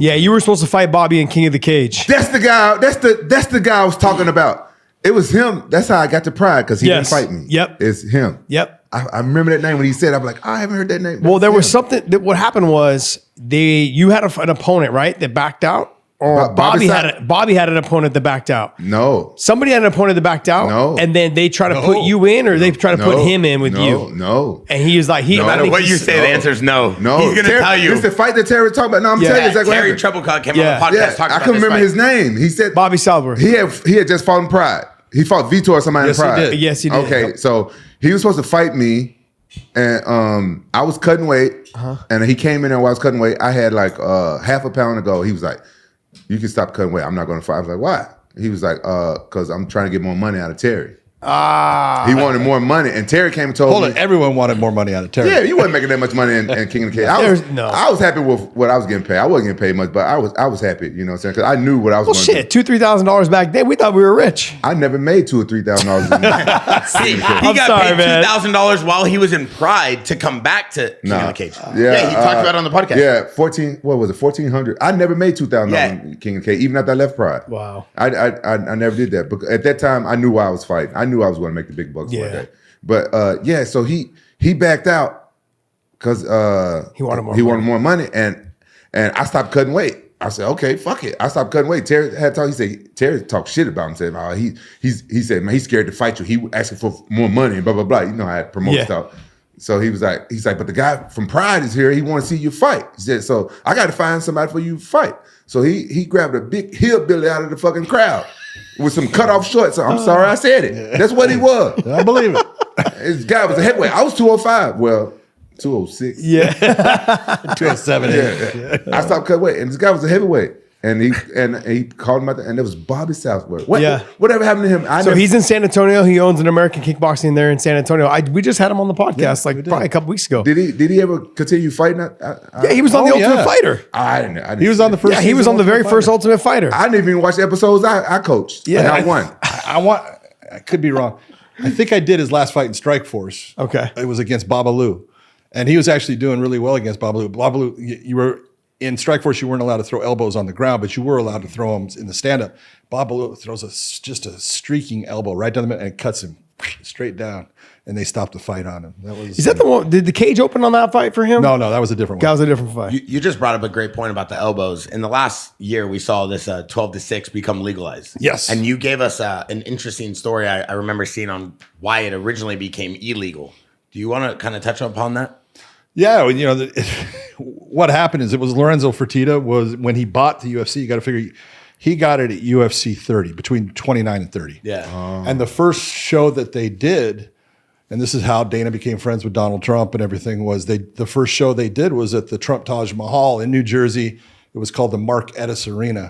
Yeah, you were supposed to fight Bobby in King of the Cage. That's the guy. That's the guy I was talking about. It was him. That's how I got to Pride because he didn't fight me. Yep. It's him. Yep. I remember that name when he said. I'm like, I haven't heard that name. Well, there was something. What happened was you had an opponent, right, that backed out. Or Bobby had an opponent that backed out. No. Somebody had an opponent that backed out. No. And then they try to put you in, or they try to put him in with you. No. And he was like, no matter what you say, the answer is no. No. He's going to tell you. It's the fight that Terry talking about. No, I'm telling you exactly Terry what Treblecock came on the podcast talking about I couldn't remember his name. He said Bobby Salver. He had just fought in Pride. He fought Vitor or somebody in Pride. He did. Yes, he did. Okay, so he was supposed to fight me, and I was cutting weight, and he came in there while I was cutting weight. I had like half a pound to go. He was like, "You can stop cutting weight. I'm not going to fight." I was like, "Why?" He was like, "Because I'm trying to get more money out of Terry." He wanted more money, and Terry came and told me. Hold on, everyone wanted more money out of Terry. Yeah, you wasn't making that much money in King of the Cage. I was happy with what I was getting paid. I wasn't getting paid much, but I was happy. You know what I'm saying? Because I knew what I was going to do. $2,000-$3,000 back then. We thought we were rich. I never made $2,000 or $3,000. See, he got paid $2,000 while he was in Pride to come back to King of the Cage. Yeah, he talked about it on the podcast. Yeah, $1,400. I never made $2,000 in King of the Cage, even after I left Pride. Wow. I never did that. But at that time, I knew why I was fighting. I knew I was going to make the big bucks one day. But so he backed out because he wanted more money, and I stopped cutting weight. I said, okay, fuck it. I stopped cutting weight. Terry had talked. He said Terry talked shit about him. Said, he said, man, he's scared to fight you. He asking for more money and blah blah blah. You know how I promote stuff. So he's like, but the guy from Pride is here. He want to see you fight. He said, so I got to find somebody for you to fight. So he grabbed a big hillbilly out of the fucking crowd with some cut off shorts. So I'm sorry I said it. That's what he was. I believe it. This guy was a heavyweight. I was 205. Well, 206. Yeah. 207. Yeah. I stopped cutting weight. And this guy was a heavyweight. And he called him out there, and it was Bobby Southworth. Whatever happened to him? So he's in San Antonio. He owns an American Kickboxing there in San Antonio. We just had him on the podcast probably a couple weeks ago. Did he ever continue fighting? Yeah, he was on the Ultimate Fighter. I didn't. He was on the first. Yeah, he was on the very first Ultimate Fighter. I didn't even watch the episodes I coached. Yeah, not one. I could be wrong. I think I did his last fight in Strikeforce. Okay, it was against Babalu, and he was actually doing really well against Babalu. Babalu, you were. In Strikeforce, you weren't allowed to throw elbows on the ground, but you were allowed to throw them in the stand-up. Babalu throws just a streaking elbow right down the middle and cuts him straight down, and they stopped the fight on him. Is that the one? Did the cage open on that fight for him? No, that was a different one. That was a different fight. You just brought up a great point about the elbows. In the last year, we saw this 12-6 become legalized. Yes. And you gave us an interesting story I remember seeing on why it originally became illegal. Do you want to kind of touch upon that? Yeah, what happened is it was Lorenzo Fertitta was when he bought the UFC. You got to figure he got it at UFC 30 between 29 and 30. Yeah, and the first show that they did, and this is how Dana became friends with Donald Trump and everything was the first show they did was at the Trump Taj Mahal in New Jersey. It was called the Mark Ettis Arena,